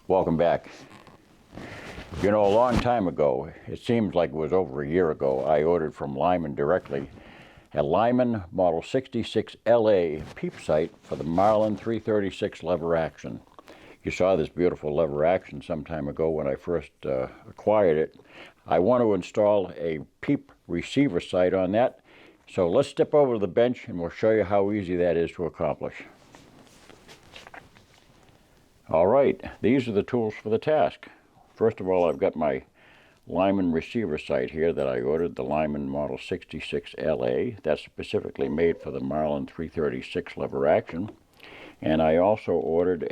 Welcome back. You know, a long time ago, it seems like it was over a year ago, I ordered from Lyman directly a Lyman Model 66 LA Peep sight for the Marlin 336 lever action. You saw this beautiful lever action some time ago when I first acquired it. I want to install a Peep receiver sight on that, so let's step over to the bench and we'll show you how easy that is to accomplish. All right, these are the tools for the task. First of all, I've got my Lyman receiver sight here that I ordered, the Lyman Model 66 LA. That's specifically made for the Marlin 336 lever action. And I also ordered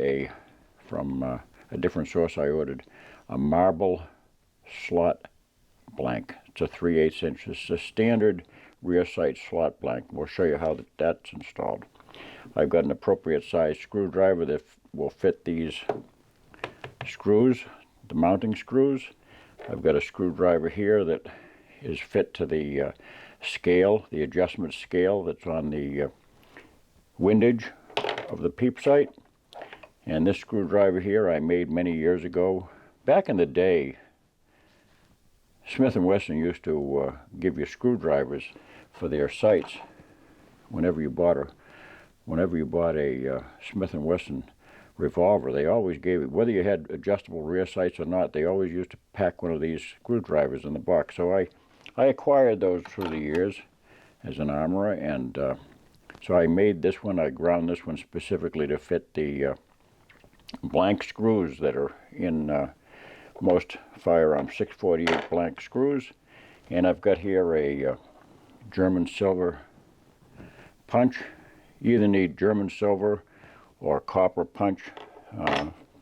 from a different source, I ordered a marble slot blank. It's a 3/8 inch. It's a standard rear sight slot blank. We'll show you how that's installed. I've got an appropriate size screwdriver that will fit these screws, the mounting screws. I've got a screwdriver here that is fit to the scale, the adjustment scale that's on the windage of the Peep sight. And this screwdriver here I made many years ago. Back in the day, Smith & Wesson used to give you screwdrivers for their sights whenever you bought a Smith & Wesson revolver. They always gave it, whether you had adjustable rear sights or not, they always used to pack one of these screwdrivers in the box. So I acquired those through the years as an armorer, and so I made this one. I ground this one specifically to fit the blank screws that are in most firearms, 648 blank screws. And I've got here a German silver punch. You either need German silver or copper punch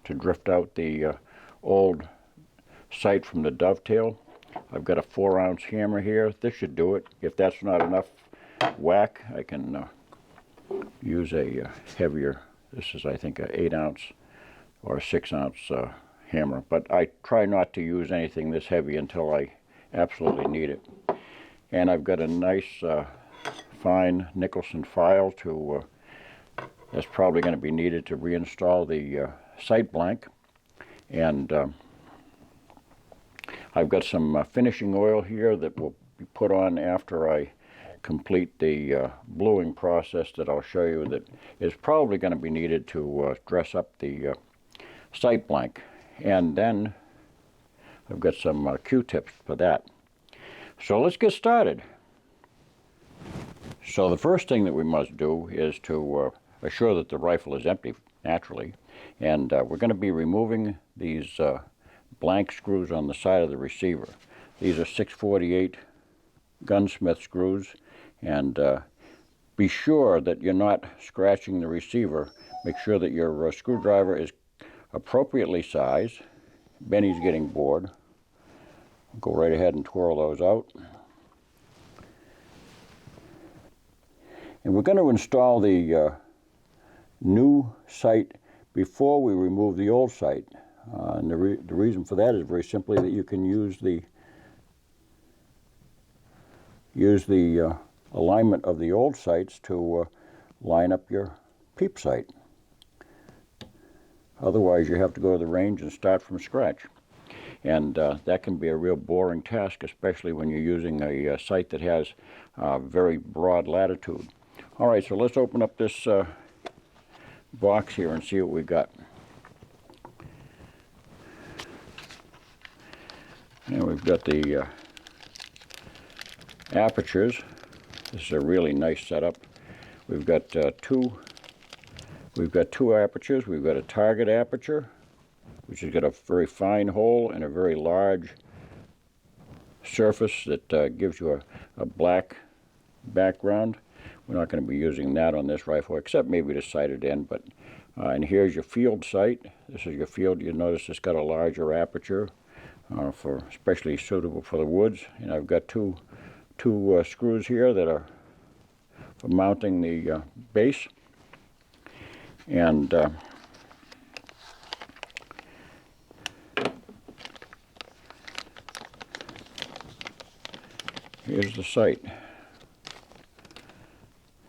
to drift out the old sight from the dovetail. I've got a 4-ounce hammer here. This should do it. If that's not enough whack, I can use a heavier, this is I think a 8-ounce or a 6-ounce hammer, but I try not to use anything this heavy until I absolutely need it. And I've got a nice fine Nicholson file that's probably going to be needed to reinstall the sight blank. And I've got some finishing oil here that will be put on after I complete the bluing process that I'll show you, that is probably going to be needed to dress up the sight blank. And then I've got some Q-tips for that. So let's get started. So the first thing that we must do is to assure that the rifle is empty, naturally. And we're going to be removing these blank screws on the side of the receiver. These are 648 gunsmith screws, and be sure that you're not scratching the receiver. Make sure that your screwdriver is appropriately sized. Benny's getting bored. Go right ahead and twirl those out. And we're going to install the new sight before we remove the old sight. And the reason for that is very simply that you can use the alignment of the old sights to line up your Peep sight. Otherwise, you have to go to the range and start from scratch. And that can be a real boring task, especially when you're using a sight that has very broad latitude. All right, so let's open up this box here and see what we got. And we've got the apertures. This is a really nice setup. We've got two apertures. We've got a target aperture, which has got a very fine hole and a very large surface that gives you a black background. We're not going to be using that on this rifle, except maybe to sight it in. But and here's your field sight. This is your field. You notice it's got a larger aperture, especially suitable for the woods. And I've got two screws here that are for mounting the base. And here's the sight.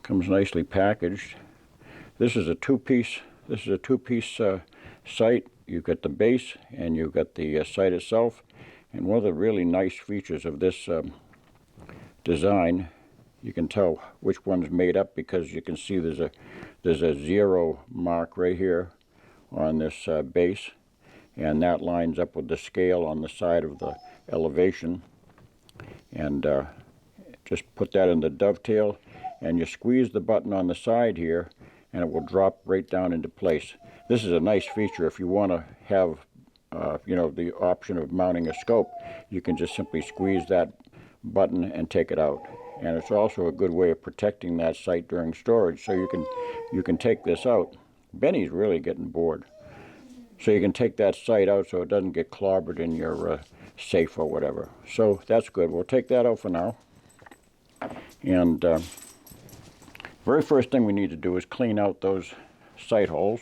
Comes nicely packaged. This is a two-piece sight. you've got the base and you've got the sight itself. And one of the really nice features of this design, you can tell which one's made up because you can see there's a 0 mark right here on this base, and that lines up with the scale on the side of the elevation. And just put that in the dovetail, and you squeeze the button on the side here, and it will drop right down into place. This is a nice feature if you want to have the option of mounting a scope. You can just simply squeeze that button and take it out. And it's also a good way of protecting that sight during storage, so you can take this out. Benny's really getting bored. So you can take that sight out so it doesn't get clobbered in your safe or whatever. So that's good. We'll take that out for now. And very first thing we need to do is clean out those sight holes.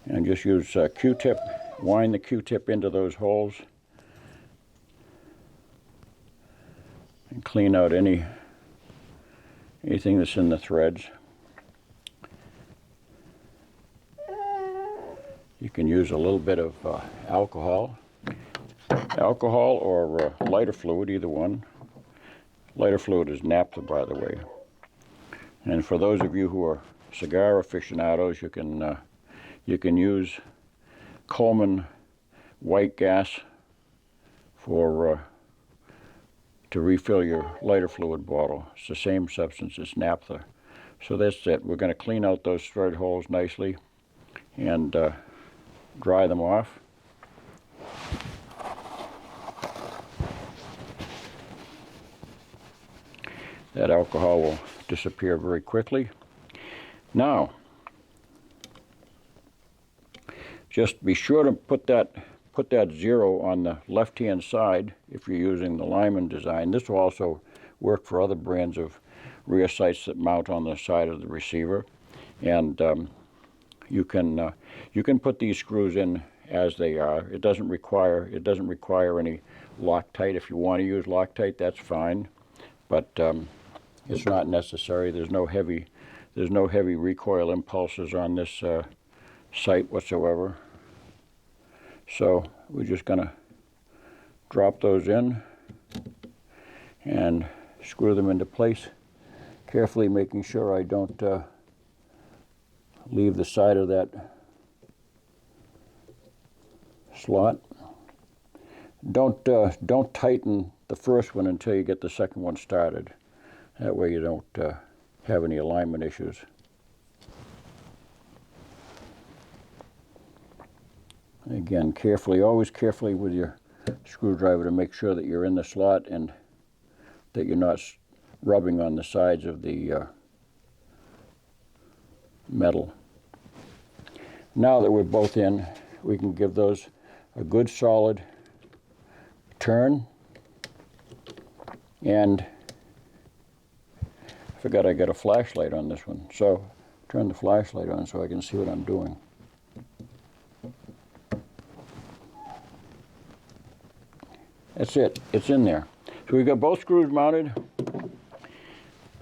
And just use Q-tip, wind the Q-tip into those holes, and clean out anything that's in the threads. You can use a little bit of alcohol or lighter fluid, either one. Lighter fluid is naphtha, by the way. And for those of you who are cigar aficionados, you can use Coleman white gas to refill your lighter fluid bottle. It's the same substance as naphtha. So that's it. We're going to clean out those thread holes nicely and dry them off. That alcohol will disappear very quickly. Now, just be sure to put that 0 on the left-hand side if you're using the Lyman design. This will also work for other brands of rear sights that mount on the side of the receiver. And you can put these screws in as they are. It doesn't require any Loctite. If you want to use Loctite, that's fine, but it's not necessary. There's no heavy recoil impulses on this sight whatsoever. So we're just going to drop those in and screw them into place, carefully making sure I don't leave the side of that slot. Don't tighten the first one until you get the second one started. That way you don't have any alignment issues. Again, always carefully with your screwdriver to make sure that you're in the slot and that you're not rubbing on the sides of the metal. Now that we're both in, we can give those a good solid turn. And I forgot I got a flashlight on this one, so turn the flashlight on so I can see what I'm doing. That's it. It's in there. So we've got both screws mounted.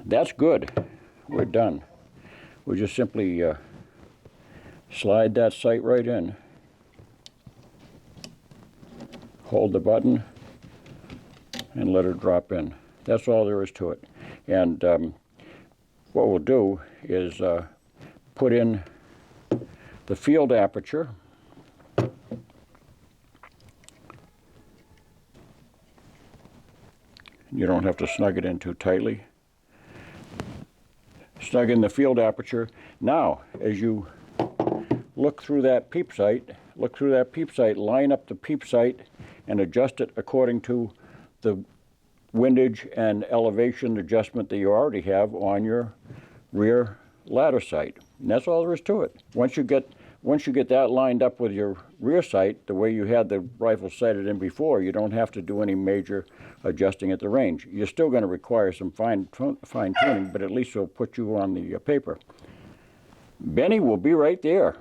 That's good. We're done. We just simply slide that sight right in. Hold the button and let it drop in. That's all there is to it. And what we'll do is put in the field aperture. You don't have to snug it in too tightly. Snug in the field aperture. Now, as you look through that peep sight, line up the peep sight and adjust it according to the windage and elevation adjustment that you already have on your rear ladder sight. And that's all there is to it. Once you get that lined up with your rear sight, the way you had the rifle sighted in before, you don't have to do any major adjusting at the range. You're still going to require some fine tuning, but at least it'll put you on the paper. Benny will be right there.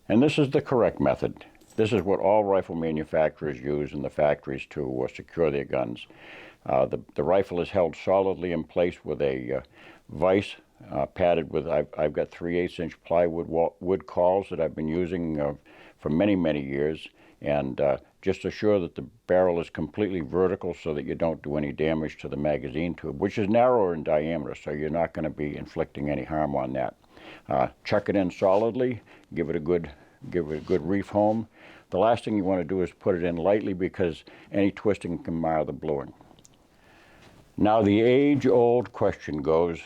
And this is the correct method. This is what all rifle manufacturers use in the factories to secure their guns. The rifle is held solidly in place with a vise, padded with, I've got 3/8-inch plywood wood cauls that I've been using for many, many years, and just assure that the barrel is completely vertical so that you don't do any damage to the magazine tube, which is narrower in diameter, so you're not going to be inflicting any harm on that. Chuck it in solidly, give it a good reef home. The last thing you want to do is put it in lightly, because any twisting can mar the bluing. Now the age-old question goes,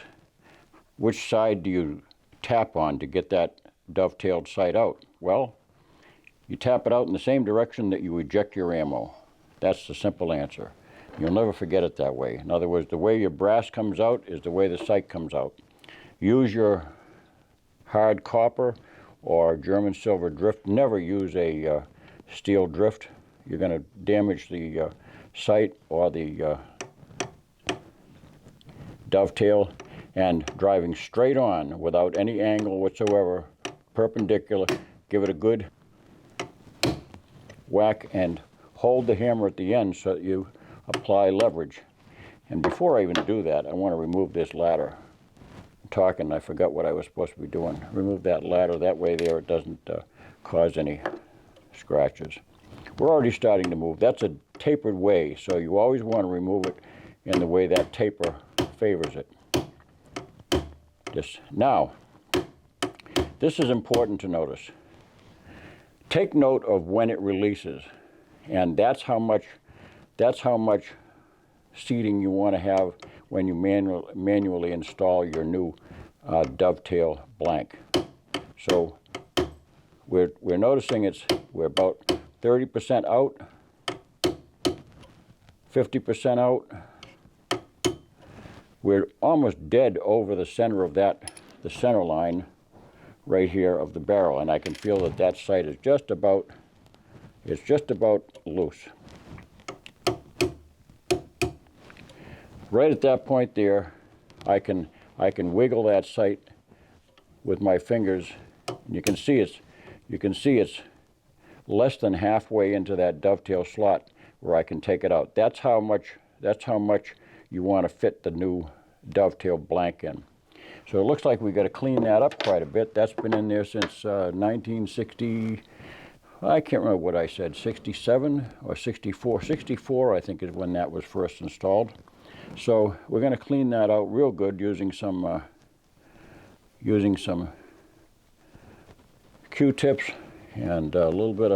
which side do you tap on to get that dovetailed sight out? Well, you tap it out in the same direction that you eject your ammo. That's the simple answer. You'll never forget it that way. In other words, the way your brass comes out is the way the sight comes out. Use your hard copper or German silver drift. Never use a steel drift. You're going to damage the sight or the dovetail. And driving straight on without any angle whatsoever, perpendicular, give it a good whack and hold the hammer at the end so that you apply leverage. And before I even do that, I want to remove this ladder. I'm talking, I forgot what I was supposed to be doing. Remove that ladder, that way there it doesn't cause any scratches. We're already starting to move. That's a tapered way, so you always want to remove it in the way that taper favors it. Now, this is important to notice. Take note of when it releases, and that's how much seating you want to have when you manually install your new dovetail blank. So we're noticing we're about 30% out, 50% out. We're almost dead over the center of the center line right here of the barrel, and I can feel that sight is just about loose. Right at that point there, I can wiggle that sight with my fingers, and you can see it's less than halfway into that dovetail slot where I can take it out. That's how much you want to fit the new dovetail blank in. So it looks like we've got to clean that up quite a bit. That's been in there since 1960, I can't remember what I said, 67 or 64. 64, I think, is when that was first installed. So we're going to clean that out real good using some Q-tips and a little bit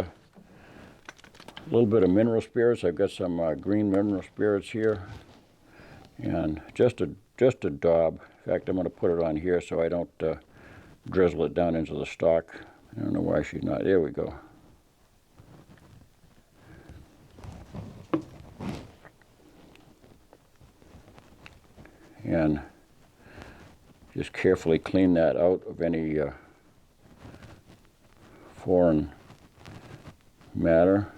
of mineral spirits. I've got some green mineral spirits here, and just a daub. In fact, I'm going to put it on here so I don't drizzle it down into the stock. I don't know why she's not. There we go. And just carefully clean that out of any foreign matter.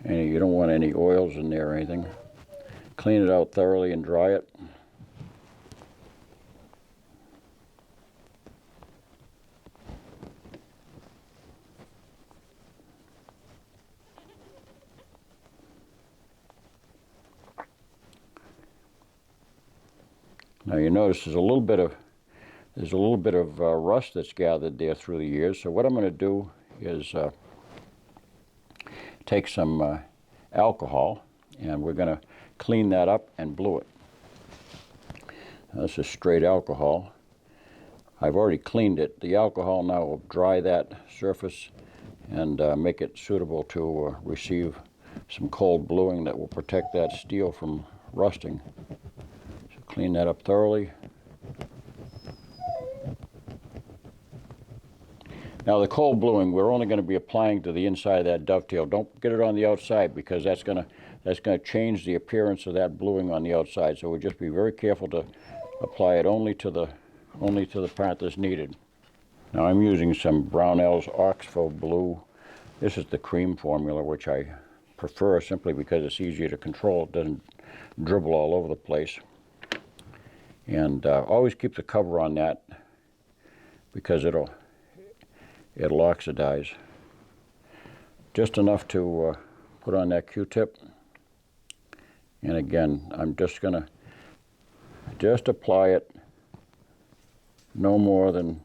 And you don't want any oils in there or anything. Clean it out thoroughly and dry it. Now you notice there's a little bit of rust that's gathered there through the years. So what I'm going to do is take some alcohol, and we're going to clean that up and blue it. Now, this is straight alcohol. I've already cleaned it. The alcohol now will dry that surface and make it suitable to receive some cold bluing that will protect that steel from rusting. So clean that up thoroughly. Now the cold bluing, we're only going to be applying to the inside of that dovetail. Don't get it on the outside, because that's going to change the appearance of that bluing on the outside. So we'll just be very careful to apply it only to the part that's needed. Now I'm using some Brownell's Oxbow Blue. This is the cream formula, which I prefer simply because it's easier to control. It doesn't dribble all over the place. And always keep the cover on that, because it'll oxidize. Just enough to put on that Q-tip, And again, I'm just going to apply it no more than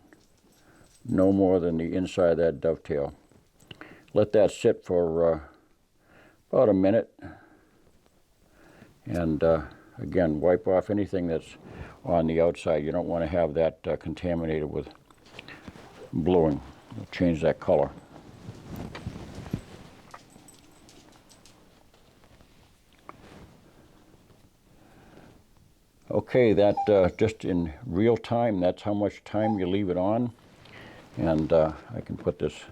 the inside of that dovetail. Let that sit for about a minute, and again, wipe off anything that's on the outside. You don't want to have that contaminated with bluing. It'll change that color. Okay, that just in real time, that's how much time you leave it on. And I can put this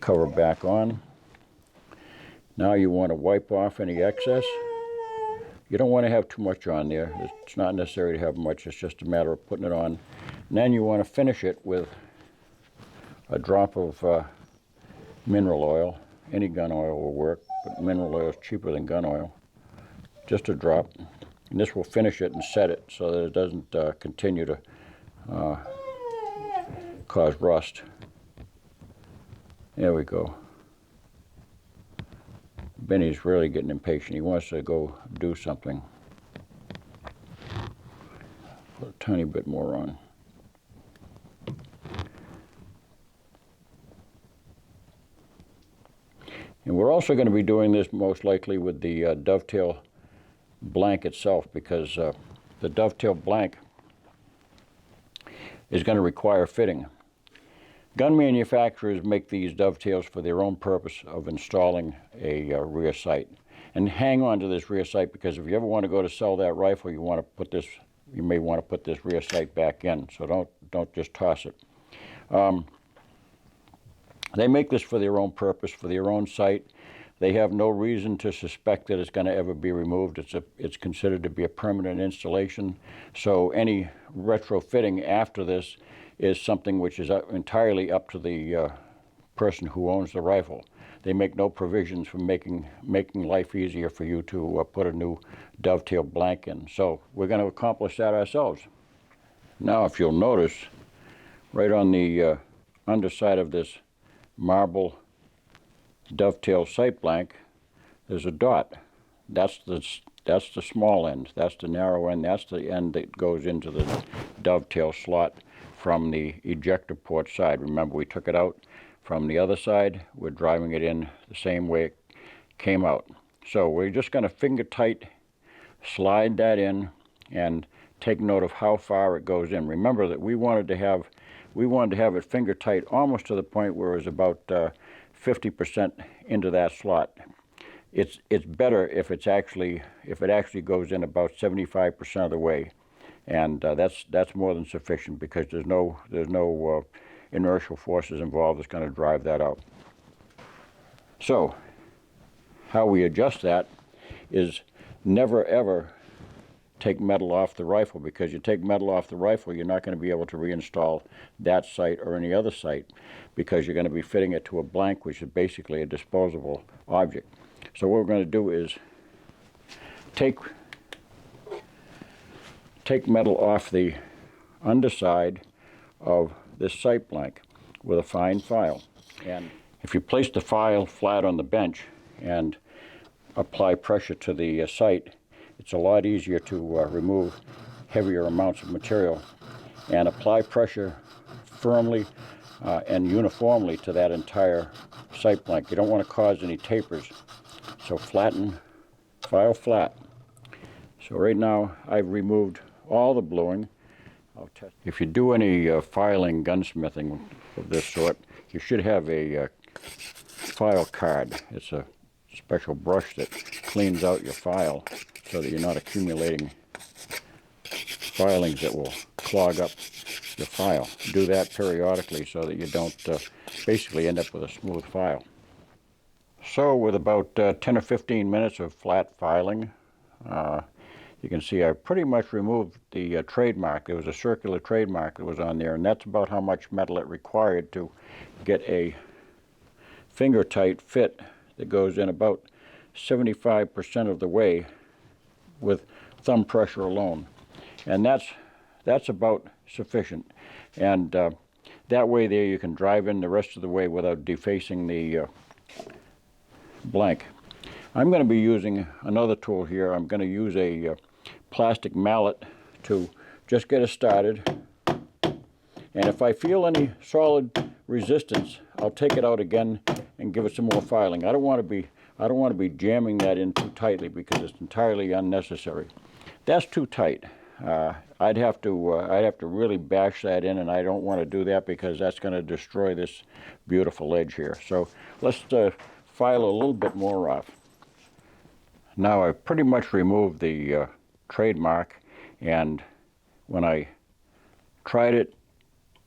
cover back on. Now you want to wipe off any excess. You don't want to have too much on there. It's not necessary to have much. It's just a matter of putting it on. And then you want to finish it with a drop of mineral oil. Any gun oil will work, but mineral oil is cheaper than gun oil. Just a drop. And this will finish it and set it so that it doesn't continue to cause rust. There we go. Benny's really getting impatient. He wants to go do something. Put a tiny bit more on. And we're also going to be doing this most likely with the dovetail blank itself, because the dovetail blank is going to require fitting. Gun manufacturers make these dovetails for their own purpose of installing a rear sight. And hang on to this rear sight, because if you ever want to go to sell that rifle, you may want to put this rear sight back in. So don't just toss it. They make this for their own purpose, for their own sight. They have no reason to suspect that it's going to ever be removed. It's considered to be a permanent installation. So any retrofitting after this is something which is entirely up to the person who owns the rifle. They make no provisions for making life easier for you to put a new dovetail blank in. So we're going to accomplish that ourselves. Now, if you'll notice, right on the underside of this marble dovetail sight blank, there's a dot. That's the small end. That's the narrow end. That's the end that goes into the dovetail slot from the ejector port side. Remember, we took it out from the other side. We're driving it in the same way it came out. So we're just going to finger tight slide that in and take note of how far it goes in. Remember that we wanted to have it finger tight almost to the point where it was about 50% into that slot. It's better if it actually goes in about 75% of the way, and that's more than sufficient, because there's no inertial forces involved that's going to drive that out. So how we adjust that is never ever take metal off the rifle, because you take metal off the rifle, you're not going to be able to reinstall that sight or any other sight, because you're going to be fitting it to a blank, which is basically a disposable object. So what we're going to do is take metal off the underside of this sight blank with a fine file. And if you place the file flat on the bench and apply pressure to the sight, it's a lot easier to remove heavier amounts of material, and apply pressure firmly and uniformly to that entire sight blank. You don't want to cause any tapers, so flatten, file flat. So right now I've removed all the bluing. I'll test. If you do any filing gunsmithing of this sort, you should have a file card. It's a special brush that cleans out your file so that you're not accumulating filings that will clog up your file. Do that periodically so that you don't basically end up with a smooth file. So with about 10 or 15 minutes of flat filing, you can see I pretty much removed the trademark. There was a circular trademark that was on there, and that's about how much metal it required to get a finger-tight fit that goes in about 75% of the way with thumb pressure alone. And that's about sufficient. And that way there you can drive in the rest of the way without defacing the blank. I'm going to be using another tool here. I'm going to use a plastic mallet to just get us started. And if I feel any solid resistance, I'll take it out again and give it some more filing. I don't want to be jamming that in too tightly because it's entirely unnecessary. That's too tight. I'd have to really bash that in, and I don't want to do that because that's going to destroy this beautiful edge here. So let's file a little bit more off. Now I've pretty much removed the trademark, and when I tried it,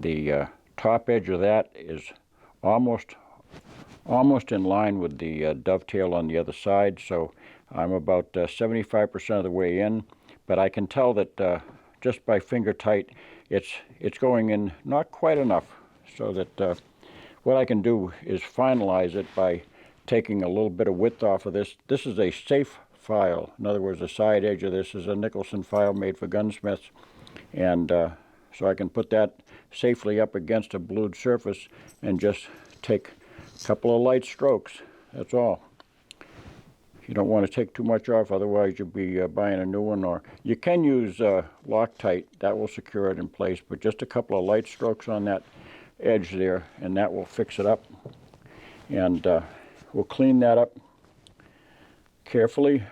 the top edge of that is almost in line with the dovetail on the other side. So I'm about 75% of the way in, but I can tell that just by finger tight, it's going in not quite enough. So that what I can do is finalize it by taking a little bit of width off of this. This is a safe file. In other words, the side edge of this is a Nicholson file made for gunsmiths, and so I can put that safely up against a blued surface and just take a couple of light strokes. That's all. You don't want to take too much off, otherwise you'll be buying a new one. Or you can use Loctite. That will secure it in place, but just a couple of light strokes on that edge there, and that will fix it up. And we'll clean that up carefully.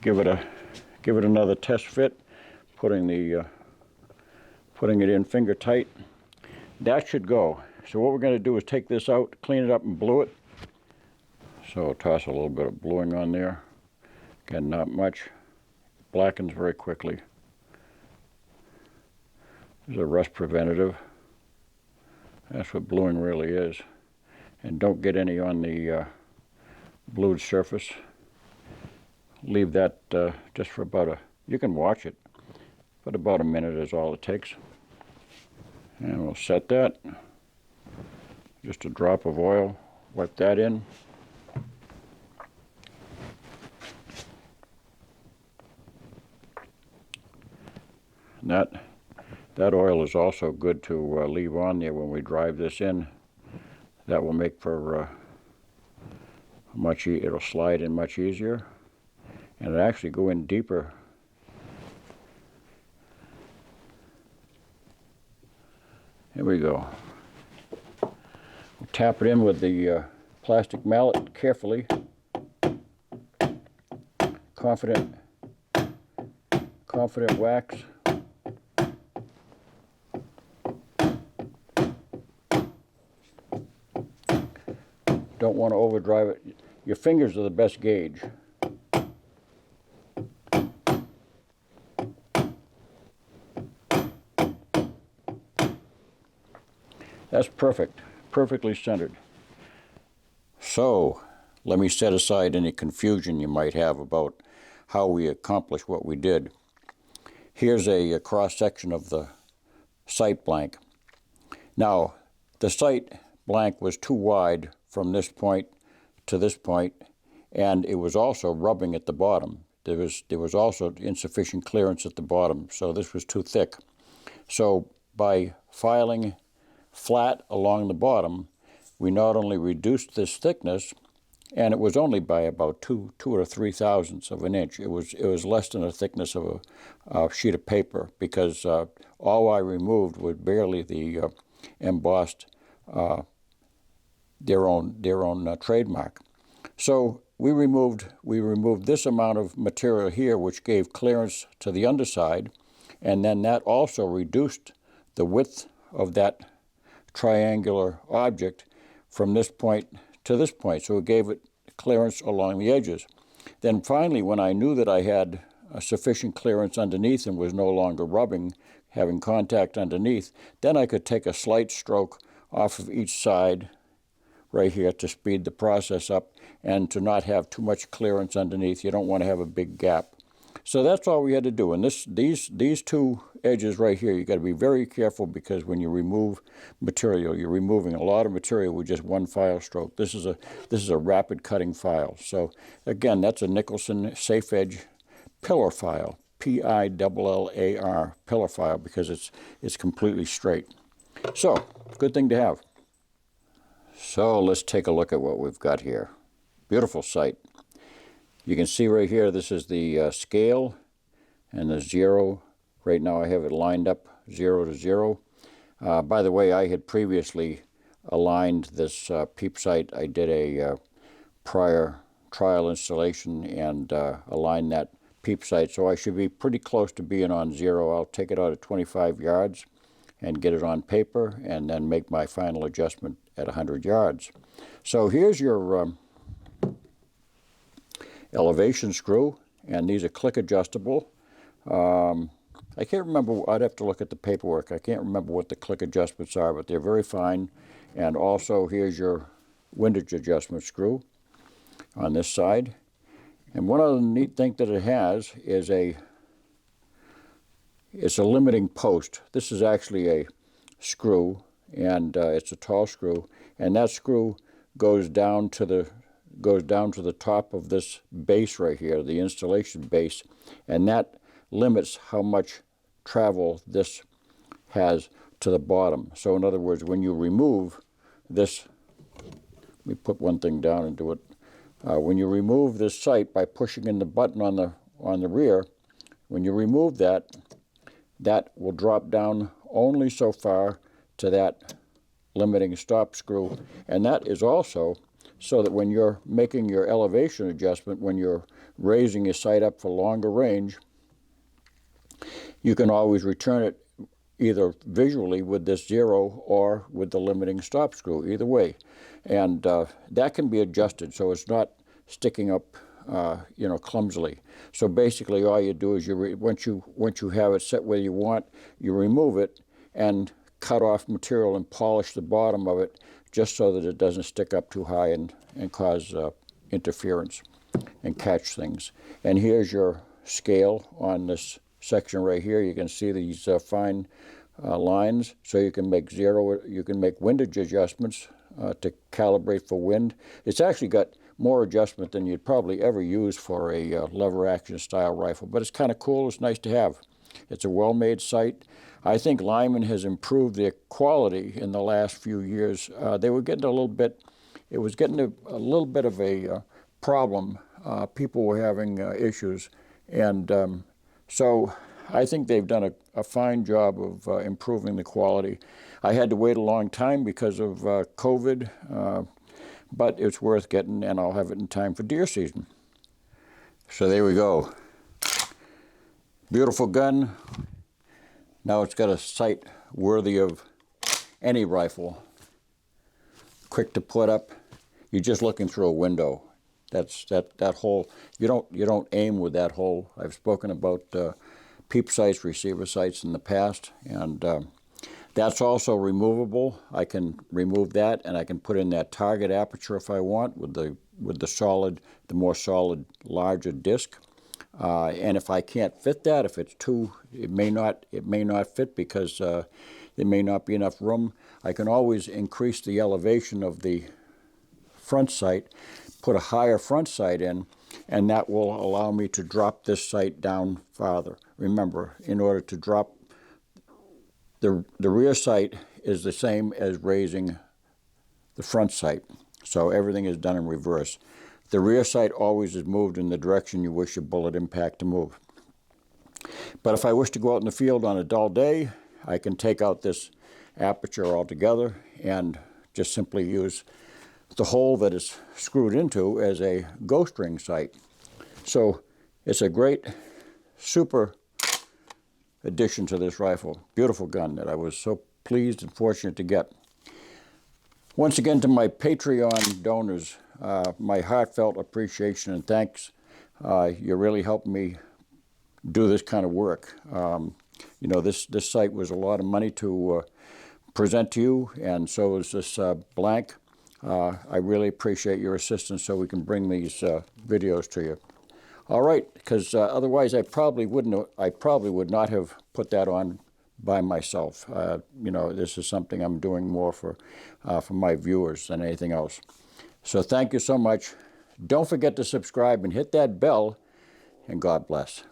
Give it another test fit, putting it in finger tight. That should go. So what we're going to do is take this out, clean it up, and blue it. So I'll toss a little bit of bluing on there. Again, not much. Blackens very quickly. There's a rust preventative. That's what bluing really is. And don't get any on the blued surface. Leave that just for about you can watch it, but about a minute is all it takes. And we'll set that. Just a drop of oil, wipe that in. And that oil is also good to leave on there when we drive this in. That will make for it'll slide in much easier, and it'll actually go in deeper. Here we go. We'll tap it in with the plastic mallet carefully. Confident wax. Don't want to overdrive it. Your fingers are the best gauge. That's perfect, perfectly centered. So, let me set aside any confusion you might have about how we accomplished what we did. Here's a cross-section of the sight blank. Now, the sight blank was too wide from this point to this point, and it was also rubbing at the bottom. There was also insufficient clearance at the bottom, so this was too thick. So by filing flat along the bottom, we not only reduced this thickness, and it was only by about two or 3 thousandths of an inch. It was less than the thickness of a sheet of paper, because all I removed was barely the embossed their own trademark. So we removed this amount of material here, which gave clearance to the underside, and then that also reduced the width of that triangular object from this point to this point. So it gave it clearance along the edges. Then finally, when I knew that I had a sufficient clearance underneath and was no longer rubbing, having contact underneath, then I could take a slight stroke off of each side right here to speed the process up and to not have too much clearance underneath. You don't want to have a big gap. So that's all we had to do. And these two edges right here, you got to be very careful, because when you remove material, you're removing a lot of material with just one file stroke. This is a rapid cutting file. So again, that's a Nicholson Safe Edge pillar file, Pillar, pillar file, because it's completely straight. So good thing to have. So let's take a look at what we've got here. Beautiful sight. You can see right here, this is the scale and the 0. Right now I have it lined up 0 to 0. By the way, I had previously aligned this Peep sight. I did a prior trial installation and aligned that Peep sight, so I should be pretty close to being on 0. I'll take it out at 25 yards and get it on paper and then make my final adjustment at 100 yards. So here's your elevation screw, and these are click adjustable. I can't remember, I'd have to look at the paperwork. I can't remember what the click adjustments are, but they're very fine. And also here's your windage adjustment screw on this side. And one other neat thing that it has is it's a limiting post. This is actually a screw, and it's a tall screw, and that screw goes down to the top of this base right here, the installation base, and that limits how much travel this has to the bottom. So in other words, when you remove this, let me put one thing down and do it. When you remove this sight by pushing in the button on the rear, when you remove that, that will drop down only so far to that limiting stop screw, and that is also so that when you're making your elevation adjustment, when you're raising your sight up for longer range, you can always return it either visually with this 0 or with the limiting stop screw, either way. And that can be adjusted so it's not sticking up clumsily. So basically all you do is once you have it set where you want, you remove it and cut off material and polish the bottom of it just so that it doesn't stick up too high and cause interference and catch things. And here's your scale on this section right here. You can see these fine lines, so you can make windage adjustments to calibrate for wind. It's actually got more adjustment than you'd probably ever use for a lever action style rifle, but it's kind of cool. It's nice to have. It's a well-made sight. I think Lyman has improved their quality in the last few years. They were getting it was getting a little bit of a problem. People were having issues, and so I think they've done a fine job of improving the quality. I had to wait a long time because of COVID, but it's worth getting, and I'll have it in time for deer season. So there we go. Beautiful gun. Now it's got a sight worthy of any rifle. Quick to put up. You're just looking through a window. That's that hole. You don't aim with that hole. I've spoken about Peep sights, receiver sights in the past, and that's also removable. I can remove that, and I can put in that target aperture if I want with the more solid, larger disc. And if I can't fit that, if it's it may not fit because there may not be enough room. I can always increase the elevation of the front sight, put a higher front sight in, and that will allow me to drop this sight down farther. Remember, in order to drop the rear sight is the same as raising the front sight, so everything is done in reverse. The rear sight always is moved in the direction you wish your bullet impact to move. But if I wish to go out in the field on a dull day, I can take out this aperture altogether and just simply use the hole that is screwed into as a ghost ring sight. So it's a great, super addition to this rifle. Beautiful gun that I was so pleased and fortunate to get. Once again, to my Patreon donors, my heartfelt appreciation and thanks. You really helped me do this kind of work. This site was a lot of money to present to you, and so is this blank. I really appreciate your assistance so we can bring these videos to you. All right, because otherwise I probably would not have put that on by myself. This is something I'm doing more for my viewers than anything else. So thank you so much. Don't forget to subscribe and hit that bell, and God bless.